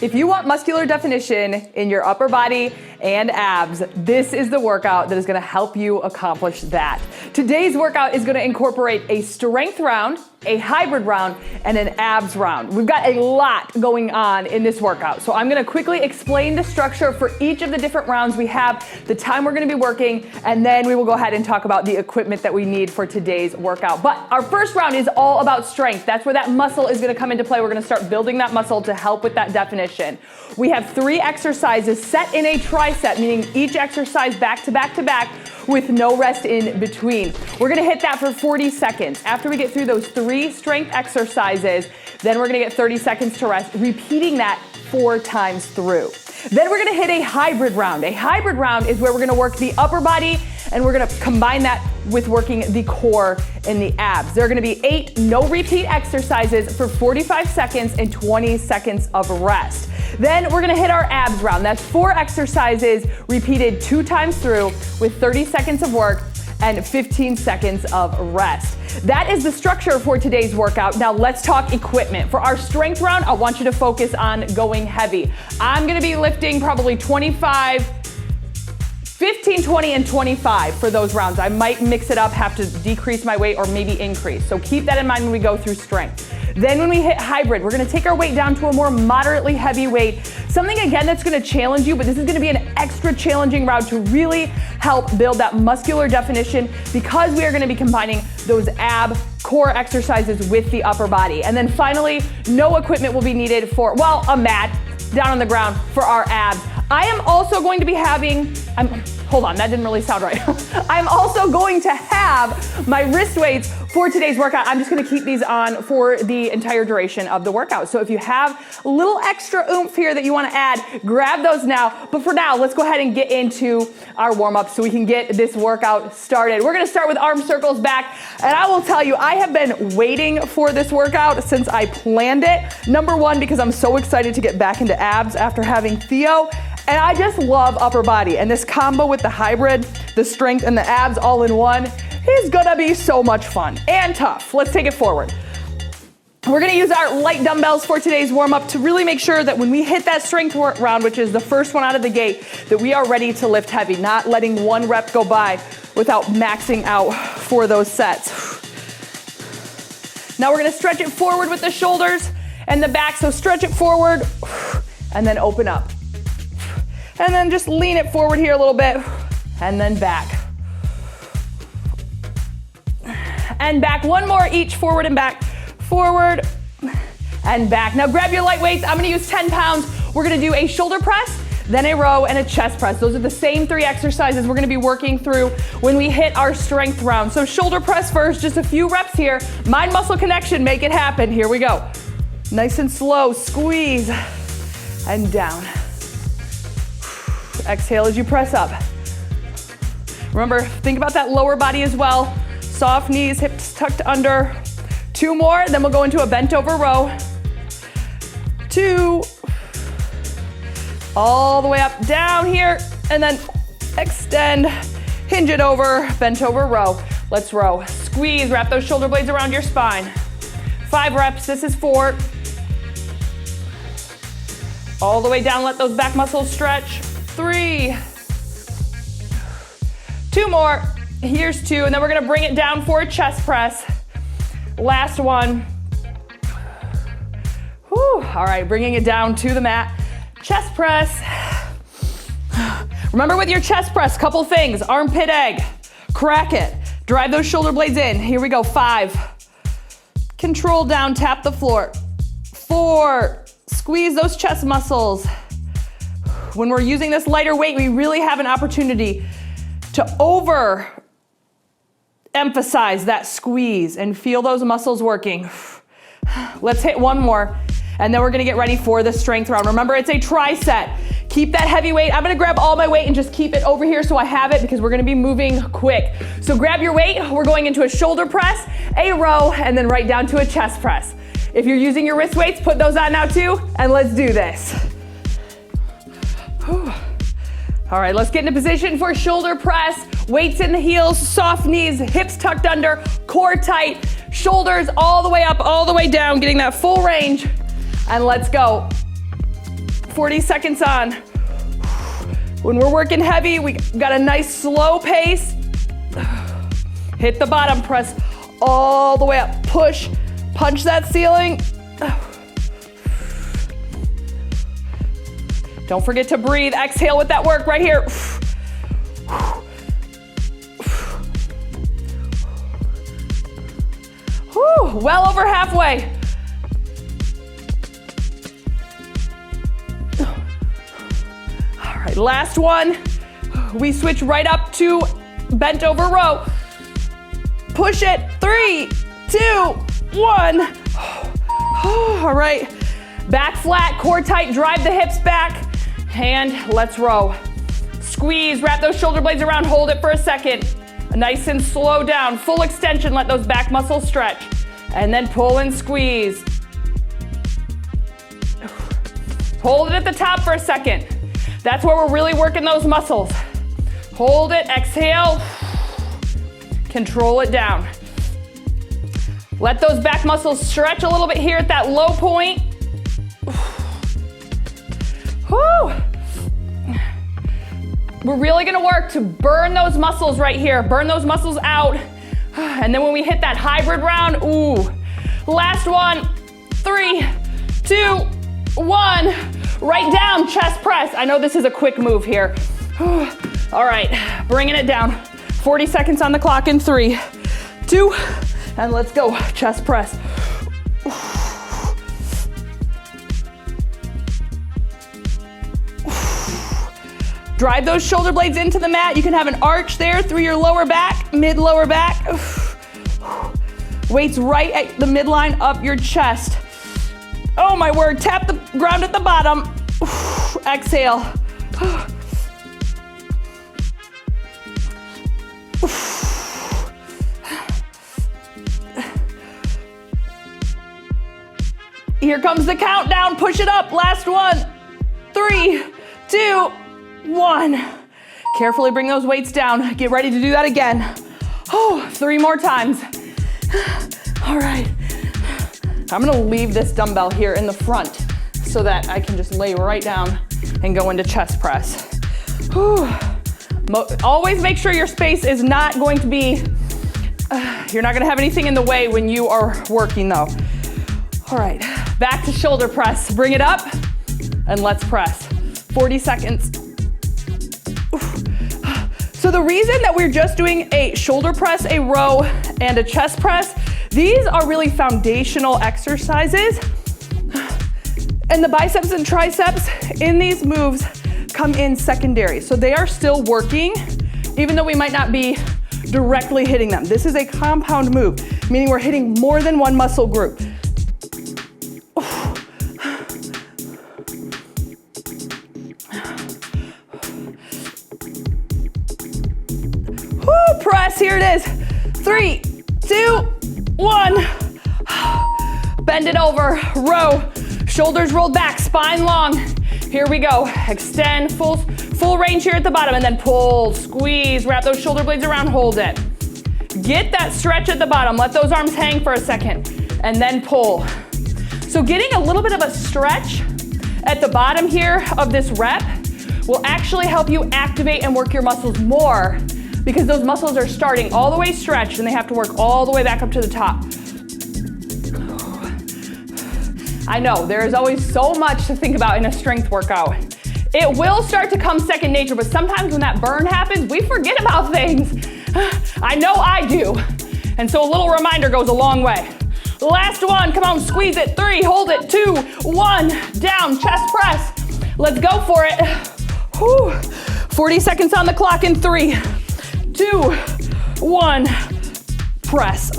If you want muscular definition in your upper body and abs, this is the workout that is gonna help you accomplish that. Today's workout is gonna incorporate a strength round, a hybrid round, and an abs round. We've got a lot going on in this workout, so I'm gonna quickly explain the structure for each of the different rounds we have, the time we're gonna be working, and then we will go ahead and talk about the equipment that we need for today's workout. But our first round is all about strength. That's where that muscle is gonna come into play. We're gonna start building that muscle to help with that definition. We have 3 exercises set in a tricep, meaning each exercise back to back to back with no rest in between. We're gonna hit that for 40 seconds. After we get through those 3 strength exercises, then we're gonna get 30 seconds to rest, repeating that 4 times through. Then we're gonna hit a hybrid round. A hybrid round is where we're gonna work the upper body and we're gonna combine that with working the core and the abs. There are gonna be 8 no repeat exercises for 45 seconds and 20 seconds of rest. Then we're gonna hit our abs round. That's 4 exercises repeated 2 times through with 30 seconds of work and 15 seconds of rest. That is the structure for today's workout. Now let's talk equipment. For our strength round, I want you to focus on going heavy. I'm gonna be lifting probably 15, 20, and 25 for those rounds. I might mix it up, have to decrease my weight or maybe increase. So keep that in mind when we go through strength. Then when we hit hybrid, we're gonna take our weight down to a more moderately heavy weight. Something again that's gonna challenge you, but this is gonna be an extra challenging round to really help build that muscular definition because we are gonna be combining those ab core exercises with the upper body. And then finally, no equipment will be needed for, well, a mat down on the ground for our abs. I am also going to be having, hold on, that didn't really sound right. I'm also going to have my wrist weights for today's workout. I'm just gonna keep these on for the entire duration of the workout. So if you have a little extra oomph here that you wanna add, grab those now. But for now, let's go ahead and get into our warm-up so we can get this workout started. We're gonna start with arm circles back. And I will tell you, I have been waiting for this workout since I planned it. Number one, because I'm so excited to get back into abs after having Theo. And I just love upper body. And this combo with the hybrid, the strength and the abs all in one is gonna be so much fun and tough. Let's take it forward. We're gonna use our light dumbbells for today's warm up to really make sure that when we hit that strength round, which is the first one out of the gate, that we are ready to lift heavy, not letting one rep go by without maxing out for those sets. Now we're gonna stretch it forward with the shoulders and the back. So stretch it forward and then open up. And then just lean it forward here a little bit, and then back. And back, one more each, forward and back, forward and back. Now grab your light weights. I'm gonna use 10 pounds. We're gonna do a shoulder press, then a row, and a chest press. Those are the same 3 exercises we're gonna be working through when we hit our strength round. So shoulder press first, just a few reps here. Mind muscle connection, make it happen. Here we go. Nice and slow, squeeze, and down. Exhale as you press up. Remember, think about that lower body as well. Soft knees, hips tucked under. 2 more, then we'll go into a bent over row. 2. All the way up, down here, and then extend, hinge it over, bent over row. Let's row. Squeeze, wrap those shoulder blades around your spine. 5 reps, this is 4. All the way down, let those back muscles stretch. 3. 2 more. Here's 2, and then we're gonna bring it down for a chest press. Last one. Whew. All right, bringing it down to the mat. Chest press. Remember with your chest press, couple things. Armpit egg, crack it. Drive those shoulder blades in. Here we go, 5. Control down, tap the floor. 4. Squeeze those chest muscles. When we're using this lighter weight, we really have an opportunity to emphasize that squeeze and feel those muscles working. Let's hit 1 more, and then we're gonna get ready for the strength round. Remember, it's a tri-set. Keep that heavy weight. I'm gonna grab all my weight and just keep it over here so I have it because we're gonna be moving quick. So grab your weight. We're going into a shoulder press, a row, and then right down to a chest press. If you're using your wrist weights, put those on now too, and let's do this. All right, let's get into position for shoulder press. Weights in the heels, soft knees, hips tucked under, core tight, shoulders all the way up, all the way down, getting that full range. And let's go. 40 seconds on. When we're working heavy, we got a nice slow pace. Hit the bottom, press all the way up. Push, punch that ceiling. Don't forget to breathe. Exhale with that work right here. Whew, well over halfway. All right, last one. We switch right up to bent over row. Push it. 3, 2, 1. All right, back flat, core tight, drive the hips back, and let's row. Squeeze, wrap those shoulder blades around, hold it for a second. Nice and slow down, full extension, let those back muscles stretch. And then pull and squeeze. Hold it at the top for a second. That's where we're really working those muscles. Hold it, exhale. Control it down. Let those back muscles stretch a little bit here at that low point. Whew. We're really gonna work to burn those muscles right here. Burn those muscles out. And then when we hit that hybrid round, ooh. Last one. 3, 2, 1. Right down, chest press. I know this is a quick move here. All right, bringing it down. 40 seconds on the clock in 3, 2, and let's go. Chest press. Drive those shoulder blades into the mat. You can have an arch there through your lower back, mid-lower back. Weights right at the midline up your chest. Oh my word, tap the ground at the bottom. Exhale. Here comes the countdown. Push it up. Last one. 3, 2, 1. Carefully bring those weights down. Get ready to do that again. 3 more times. All right. I'm gonna leave this dumbbell here in the front so that I can just lay right down and go into chest press. Always make sure your space is not going to be, you're not gonna have anything in the way when you are working though. All right, back to shoulder press. Bring it up and let's press. 40 seconds. So the reason that we're just doing a shoulder press, a row, and a chest press, these are really foundational exercises. And the biceps and triceps in these moves come in secondary. So they are still working, even though we might not be directly hitting them. This is a compound move, meaning we're hitting more than one muscle group. Woo, press, here it is. 3, 2, 1. Bend it over, row. Shoulders rolled back, spine long. Here we go. Extend, full range here at the bottom, and then pull, squeeze, wrap those shoulder blades around, hold it. Get that stretch at the bottom. Let those arms hang for a second, and then pull. So getting a little bit of a stretch at the bottom here of this rep will actually help you activate and work your muscles more, because those muscles are starting all the way stretched and they have to work all the way back up to the top. I know, there is always so much to think about in a strength workout. It will start to come second nature, but sometimes when that burn happens, we forget about things. I know I do. And so a little reminder goes a long way. Last one, come on, squeeze it. 3, hold it. 2, 1, down, chest press. Let's go for it. Whew. 40 seconds on the clock in 3, 2, 1, press.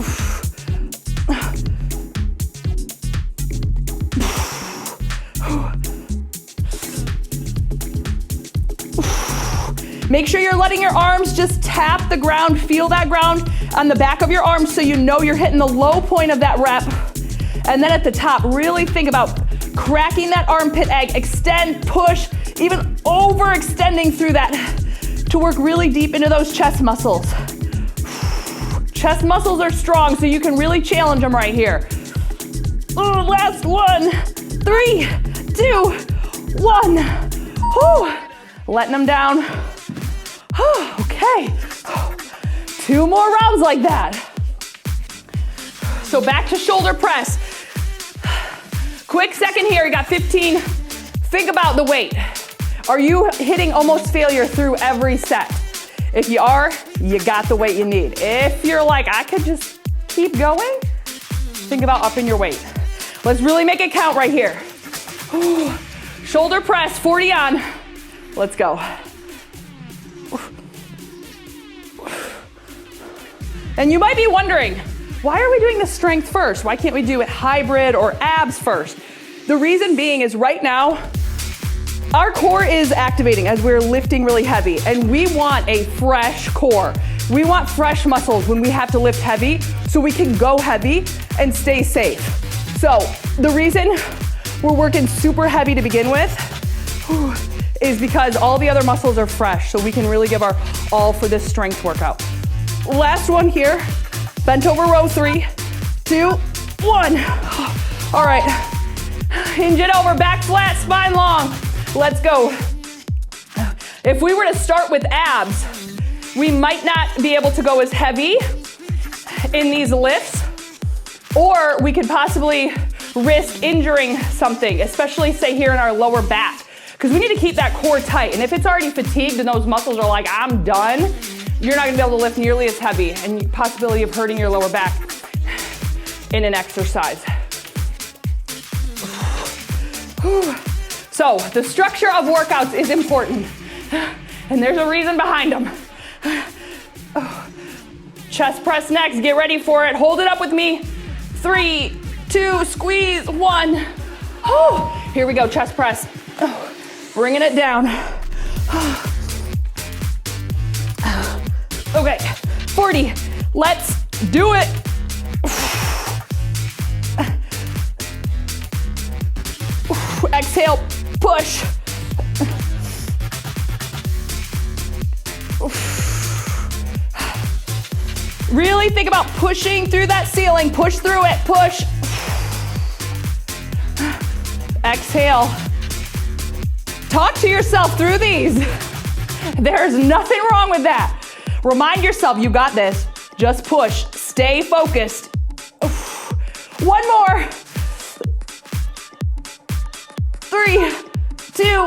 Make sure you're letting your arms just tap the ground, feel that ground on the back of your arms so you know you're hitting the low point of that rep. And then at the top, really think about cracking that armpit egg, extend, push, even overextending through that to work really deep into those chest muscles. Chest muscles are strong, so you can really challenge them right here. Last one. 3, 2, 1. Whew. Letting them down. Okay. 2 more rounds like that. So back to shoulder press. Quick second here, you got 15. Think about the weight. Are you hitting almost failure through every set? If you are, you got the weight you need. If you're like, I could just keep going, think about upping your weight. Let's really make it count right here. Shoulder press, 40 on. Let's go. And you might be wondering, why are we doing the strength first? Why can't we do it hybrid or abs first? The reason being is right now, our core is activating as we're lifting really heavy, and we want a fresh core. We want fresh muscles when we have to lift heavy so we can go heavy and stay safe. So the reason we're working super heavy to begin with is because all the other muscles are fresh, so we can really give our all for this strength workout. Last one here, bent over row, 3, 2, 1. All right, hinge it over, back flat, spine long. Let's go. If we were to start with abs, we might not be able to go as heavy in these lifts, or we could possibly risk injuring something, especially say here in our lower back, because we need to keep that core tight. And if it's already fatigued and those muscles are like, I'm done, you're not gonna be able to lift nearly as heavy, and the possibility of hurting your lower back in an exercise. So the structure of workouts is important, and there's a reason behind them. Chest press next, get ready for it. Hold it up with me. 3, 2, squeeze, 1. Here we go, chest press. Bringing it down. Okay, 40, let's do it. Exhale, push. Really think about pushing through that ceiling. Push through it, push. Exhale. Talk to yourself through these. There's nothing wrong with that. Remind yourself you got this. Just push, stay focused. 1 more. 3, 2,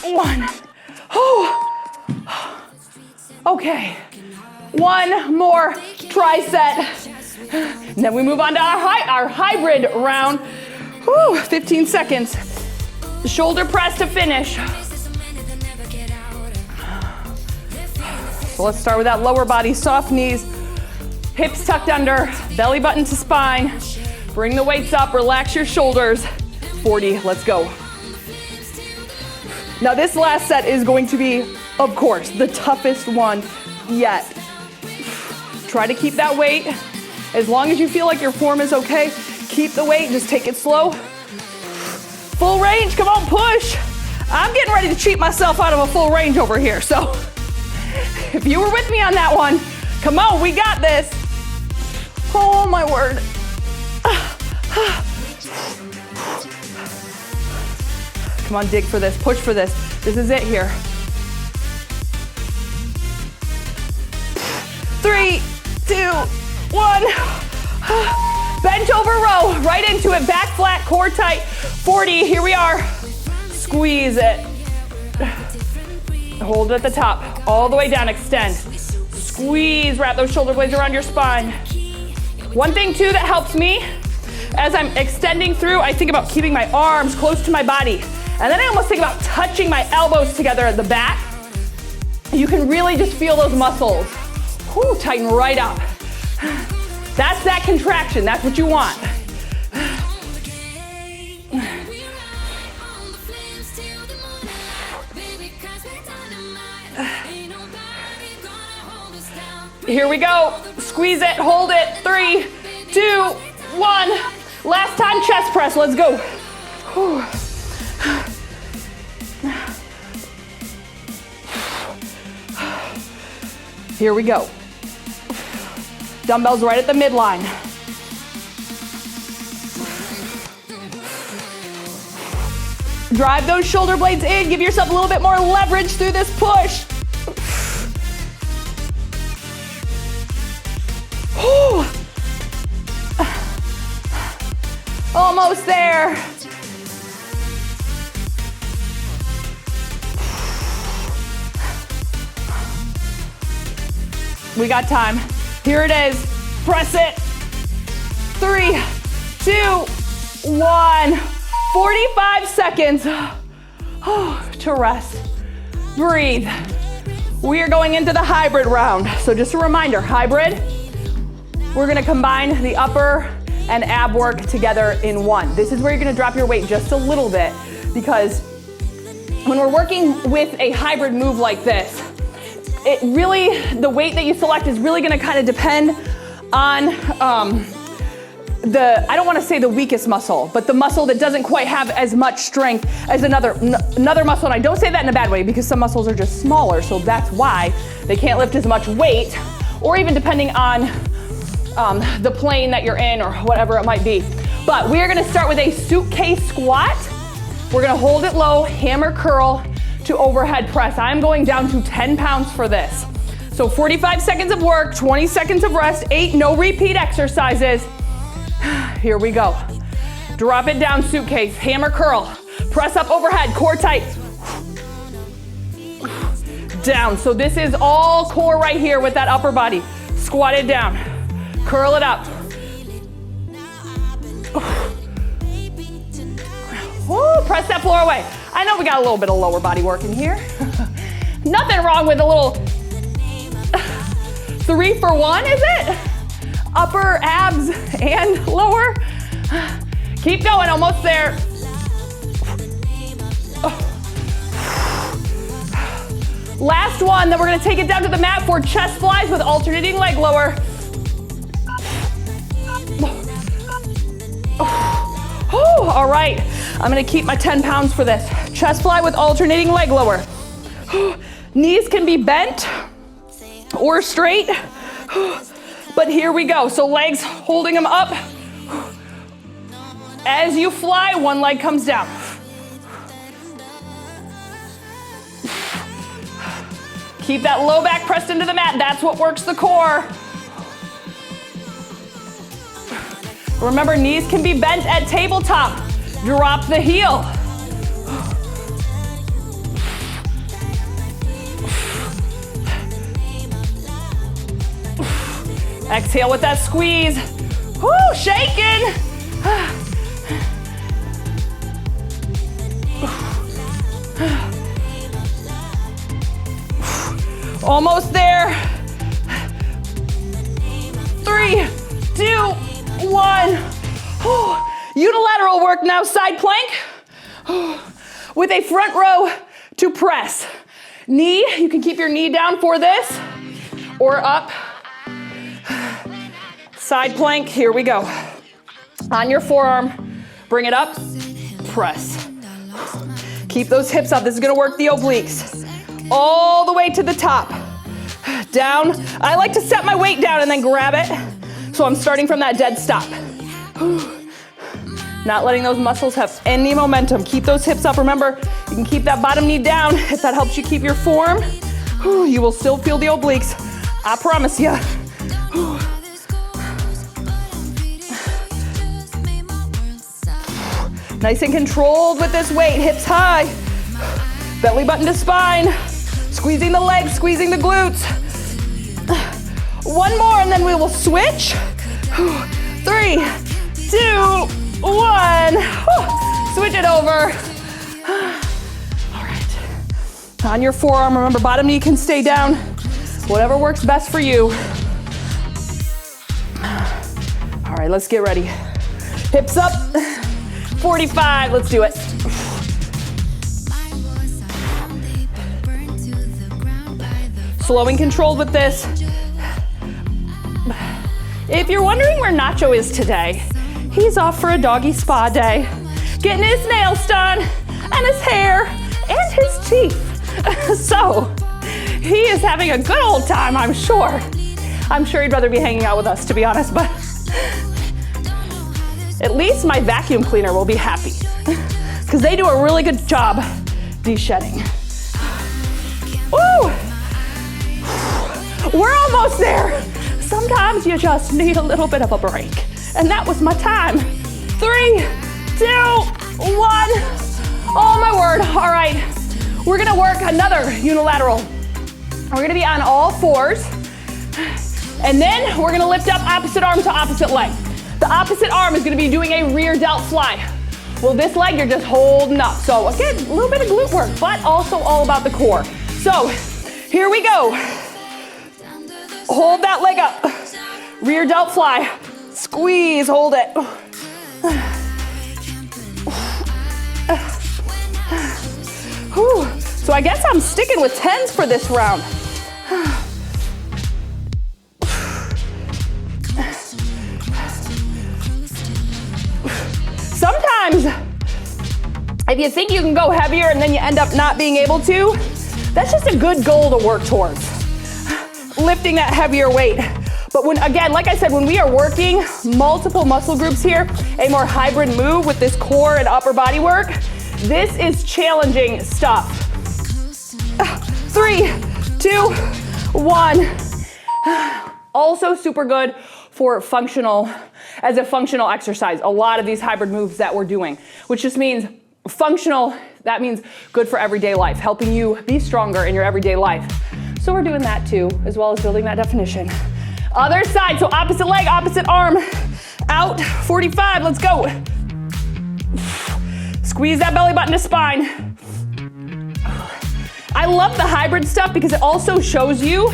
1. Okay, 1 more tricep. And then we move on to our hybrid round. 15 seconds. Shoulder press to finish. So let's start with that lower body, soft knees, hips tucked under, belly button to spine. Bring the weights up, relax your shoulders. 40, let's go. Now this last set is going to be, of course, the toughest one yet. Try to keep that weight. As long as you feel like your form is okay, keep the weight, just take it slow. Full range, come on, push. I'm getting ready to cheat myself out of a full range over here, so if you were with me on that one, come on, we got this. Oh my word. Come on, dig for this, push for this. This is it here. 3, 2, 1. Bent over row, right into it, back flat, core tight. 40, here we are. Squeeze it. Hold it at the top, all the way down, extend. Squeeze, wrap those shoulder blades around your spine. One thing too that helps me, as I'm extending through, I think about keeping my arms close to my body. And then I almost think about touching my elbows together at the back. You can really just feel those muscles. Whew, tighten right up. That's that contraction, that's what you want. Here we go, squeeze it, hold it, 3, 2, 1. Last time chest press, let's go. Whew. Here we go. Dumbbells right at the midline. Drive those shoulder blades in. Give yourself a little bit more leverage through this push. Almost there. We got time. Here it is. Press it. 3, 2, 1. 45 seconds to rest. Breathe. We are going into the hybrid round. So just a reminder, hybrid, we're gonna combine the upper and ab work together in one. This is where you're gonna drop your weight just a little bit, because when we're working with a hybrid move like this, it really, the weight that you select is really gonna kind of depend on I don't wanna say the weakest muscle, but the muscle that doesn't quite have as much strength as another muscle. And I don't say that in a bad way, because some muscles are just smaller, so that's why they can't lift as much weight, or even depending on the plane that you're in or whatever it might be. But we are gonna start with a suitcase squat. We're gonna hold it low, hammer curl to overhead press. I'm going down to 10 pounds for this. So 45 seconds of work, 20 seconds of rest, 8 no repeat exercises. Here we go. Drop it down, suitcase, hammer curl, press up overhead, core tight. Down. So this is all core right here with that upper body. Squat it down. Curl it up. Woo, press that floor away. I know we got a little bit of lower body work in here. Nothing wrong with a little 3 for 1, is it? Upper abs and lower. Keep going, almost there. Last one, then we're gonna take it down to the mat for chest flies with alternating leg lower. All right, I'm gonna keep my 10 pounds for this. Chest fly with alternating leg lower. Knees can be bent or straight, but here we go. So legs holding them up. As you fly, one leg comes down. Keep that low back pressed into the mat. That's what works the core. Remember, knees can be bent at tabletop. Drop the heel. Exhale with that squeeze. Woo, shaking. Almost there. 3, 2, 1. Unilateral work now, side plank with a front row to press. Knee, you can keep your knee down for this or up. Side plank, here we go. On your forearm, bring it up, press. Keep those hips up. This is gonna work the obliques. All the way to the top. Down. I like to set my weight down and then grab it. So I'm starting from that dead stop. Not letting those muscles have any momentum. Keep those hips up. Remember, you can keep that bottom knee down if that helps you keep your form. You will still feel the obliques. I promise you. Nice and controlled with this weight. Hips high. Belly button to spine. Squeezing the legs, squeezing the glutes. One more and then we will switch. 3, 2, 1. Switch it over. All right. On your forearm, remember bottom knee can stay down. Whatever works best for you. All right, let's get ready. Hips up. 45, let's do it. Slow and controlled with this. If you're wondering where Nacho is today, he's off for a doggy spa day, getting his nails done and his hair and his teeth. So he is having a good old time, I'm sure. I'm sure he'd rather be hanging out with us, to be honest, but at least my vacuum cleaner will be happy. because they do a really good job de-shedding. Woo! We're almost there. Sometimes you just need a little bit of a break. And that was my time. 3, 2, 1. Oh my word. All right. We're gonna work another unilateral. We're gonna be on all fours. And then we're gonna lift up opposite arm to opposite leg. The opposite arm is gonna be doing a rear delt fly. Well, this leg you're just holding up. So again, a little bit of glute work, but also all about the core. So here we go. Hold that leg up. Rear delt fly. Squeeze, hold it. So I guess I'm sticking with 10s for this round. Sometimes, if you think you can go heavier and then you end up not being able to, that's just a good goal to work towards. Lifting that heavier weight. But when, again, like I said, when we are working multiple muscle groups here, a more hybrid move with this core and upper body work, this is challenging stuff. 3, 2, 1. Also super good for functional, as a functional exercise. A lot of these hybrid moves that we're doing, which just means functional, that means good for everyday life, helping you be stronger in your everyday life. So we're doing that too, as well as building that definition. Other side, so opposite leg, opposite arm. Out, 45, let's go. Squeeze that belly button to spine. I love the hybrid stuff because it also shows you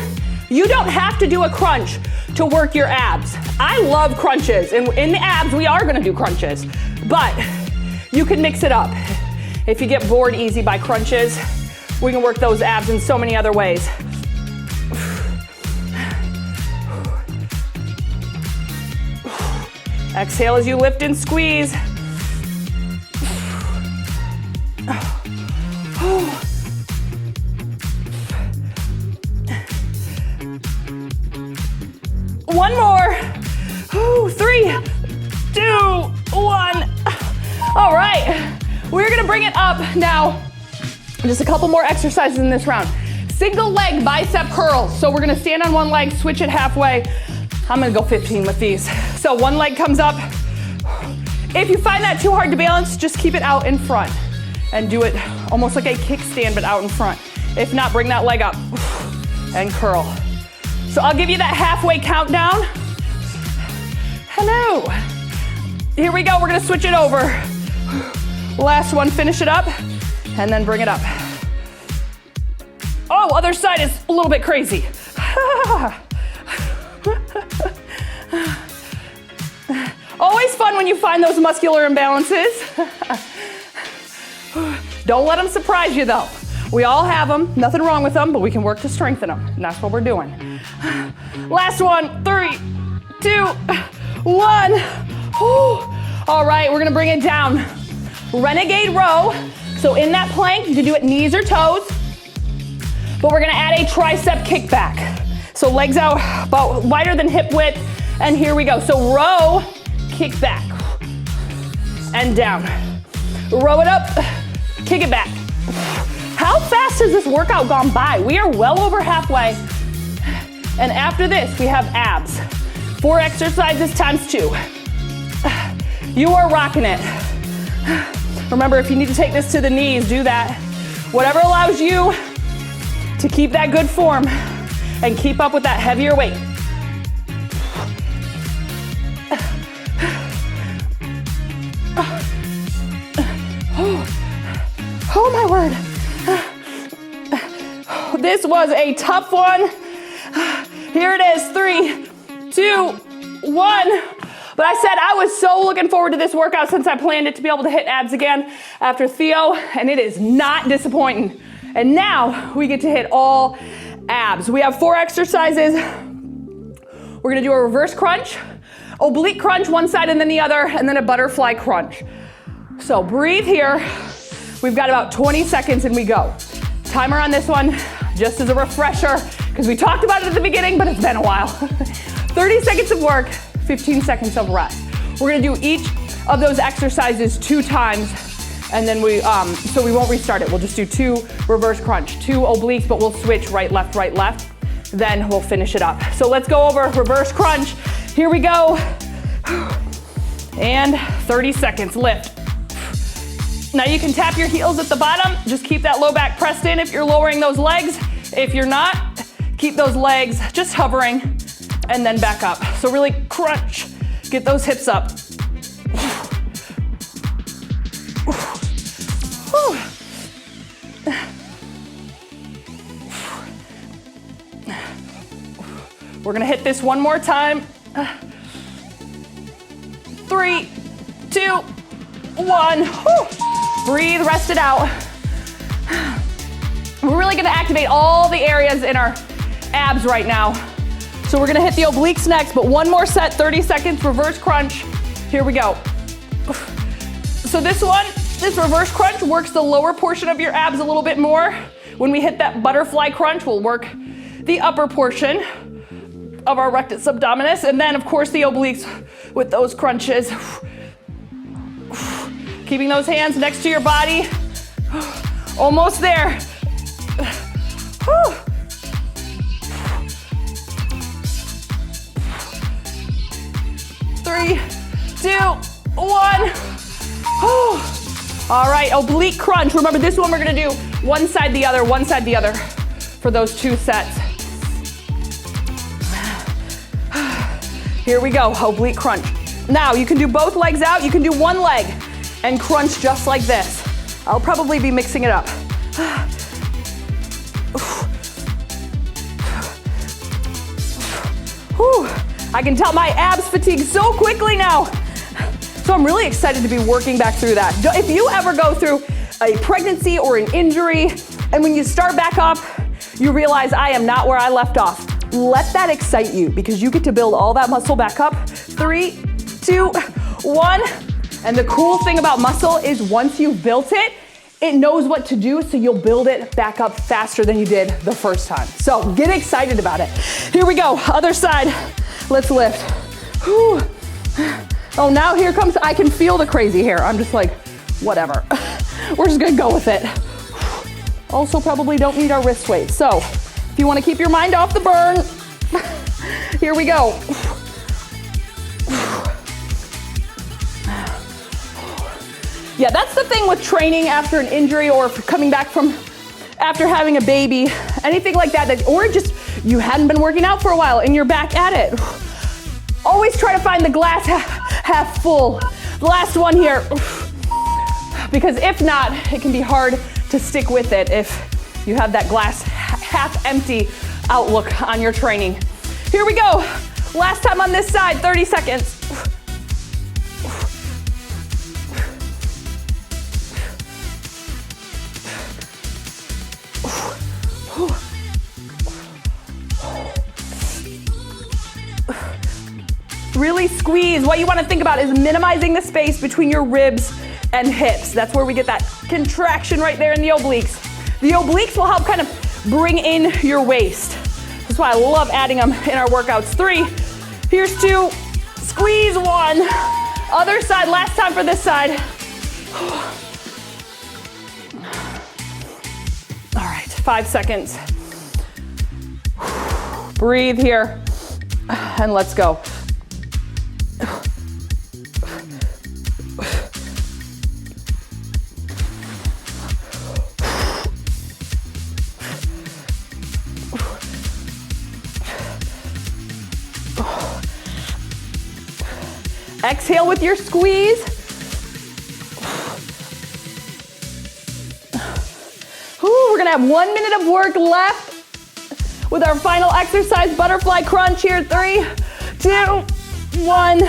don't have to do a crunch to work your abs. I love crunches, and in the abs, we are gonna do crunches, but you can mix it up. If you get bored easy by crunches, we can work those abs in so many other ways. Exhale as you lift and squeeze. One more. 3, 2, 1. All right, we're gonna bring it up now. Just a couple more exercises in this round. Single leg bicep curls. So we're gonna stand on one leg, switch it halfway. I'm gonna go 15 with these. So one leg comes up. If you find that too hard to balance, just keep it out in front and do it almost like a kickstand, but out in front. If not, bring that leg up and curl. So I'll give you that halfway countdown. Hello. Here we go, we're gonna switch it over. Last one, finish it up, and then bring it up. Oh, other side is a little bit crazy. Always fun when you find those muscular imbalances. Don't let them surprise you though. We all have them, nothing wrong with them, but we can work to strengthen them, and that's what we're doing. Last one, 3, 2, 1. All right, we're gonna bring it down. Renegade row. So in that plank, you can do it knees or toes, but we're gonna add a tricep kickback. So legs out about wider than hip width, and here we go. So row, kick back, and down. Row it up, kick it back. How fast has this workout gone by? We are well over halfway. And after this, we have abs. 4 exercises times 2. You are rocking it. Remember, if you need to take this to the knees, do that. Whatever allows you to keep that good form and keep up with that heavier weight. Oh my word. This was a tough one. Here it is, 3, 2, 1. But I said I was so looking forward to this workout since I planned it to be able to hit abs again after Theo, and it is not disappointing. And now we get to hit all abs. We have 4 exercises. We're gonna do a reverse crunch, oblique crunch one side and then the other, and then a butterfly crunch. So breathe here. We've got about 20 seconds and we go. Timer on this one, just as a refresher, because we talked about it at the beginning, but it's been a while. 30 seconds of work, 15 seconds of rest. We're gonna do each of those exercises 2 times, And then so we won't restart it. We'll just do 2 reverse crunch, 2 obliques, but we'll switch right, left, then we'll finish it up. So let's go over reverse crunch. Here we go. And 30 seconds, lift. Now you can tap your heels at the bottom. Just keep that low back pressed in if you're lowering those legs. If you're not, keep those legs just hovering and then back up. So really crunch, get those hips up. We're gonna hit this one more time. 3, 2, 1. Breathe, rest it out. We're really gonna activate all the areas in our abs right now. So we're gonna hit the obliques next, but one more set, 30 seconds, reverse crunch. Here we go. So this reverse crunch works the lower portion of your abs a little bit more. When we hit that butterfly crunch, we'll work the upper portion of our rectus abdominis, and then of course the obliques with those crunches. Keeping those hands next to your body. Almost there. 3, 2, 1. All right, oblique crunch. Remember this one we're gonna do one side the other for those 2 sets. Here we go, oblique crunch. Now you can do both legs out, you can do one leg and crunch just like this. I'll probably be mixing it up. I can tell my abs fatigue so quickly now. So I'm really excited to be working back through that. If you ever go through a pregnancy or an injury, and when you start back up, you realize I am not where I left off. Let that excite you because you get to build all that muscle back up. 3, 2, 1. And the cool thing about muscle is once you've built it, it knows what to do, so you'll build it back up faster than you did the first time. So get excited about it. Here we go, other side. Let's lift. Whew. Oh, now here comes, I can feel the crazy here. I'm just like, whatever. We're just gonna go with it. Also probably don't need our wrist weights. So if you wanna keep your mind off the burn, here we go. Yeah, that's the thing with training after an injury or coming back from after having a baby, anything like that, or just you hadn't been working out for a while and you're back at it. Always try to find the glass half full. The last one here, because if not, it can be hard to stick with it if you have that glass half empty outlook on your training. Here we go. Last time on this side, 30 seconds. Really squeeze. What you want to think about is minimizing the space between your ribs and hips. That's where we get that contraction right there in the obliques. The obliques will help kind of bring in your waist. That's why I love adding them in our workouts. 3, here's 2, squeeze 1. Other side, last time for this side. All right, 5 seconds. Breathe here, and let's go. Exhale with your squeeze. We're gonna have 1 minute of work left with our final exercise, butterfly crunch here. 3, 2, 1.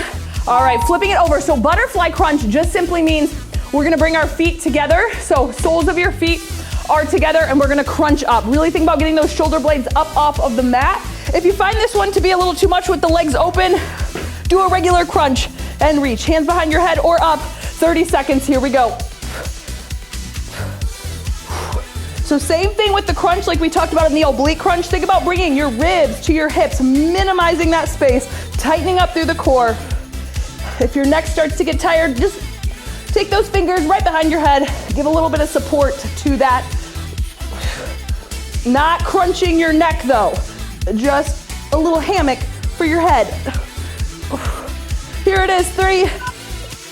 All right, flipping it over. So butterfly crunch just simply means we're gonna bring our feet together. So soles of your feet are together and we're gonna crunch up. Really think about getting those shoulder blades up off of the mat. If you find this one to be a little too much with the legs open, do a regular crunch and reach. Hands behind your head or up. 30 seconds, here we go. So same thing with the crunch like we talked about in the oblique crunch. Think about bringing your ribs to your hips, minimizing that space, tightening up through the core. If your neck starts to get tired, just Take those fingers right behind your head. Give a little bit of support to that. Not crunching your neck though. Just a little hammock for your head. Here it is, 3,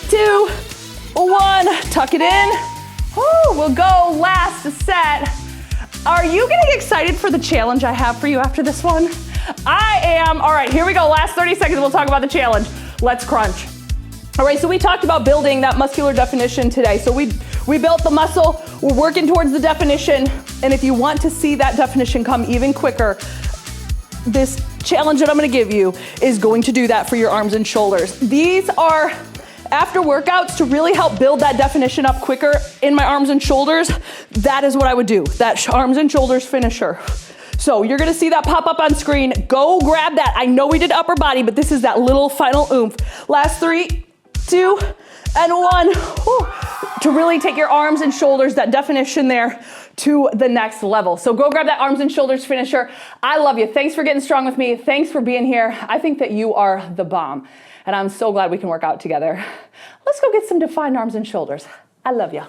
2, 1. Tuck it in. Woo, we'll go last set. Are you getting excited for the challenge I have for you after this one? I am. All right, here we go. Last 30 seconds, we'll talk about the challenge. Let's crunch. All right, so we talked about building that muscular definition today. So we built the muscle, we're working towards the definition, and if you want to see that definition come even quicker, this challenge that I'm gonna give you is going to do that for your arms and shoulders. These are after workouts to really help build that definition up quicker in my arms and shoulders. That is what I would do, that arms and shoulders finisher. So you're gonna see that pop up on screen. Go grab that. I know we did upper body, but this is that little final oomph. Last 3, 2, and 1. Whew. To really take your arms and shoulders, that definition there, to the next level. So go grab that arms and shoulders finisher. I love you. Thanks for getting strong with me. Thanks for being here. I think that you are the bomb. And I'm so glad we can work out together. Let's go get some defined arms and shoulders. I love you.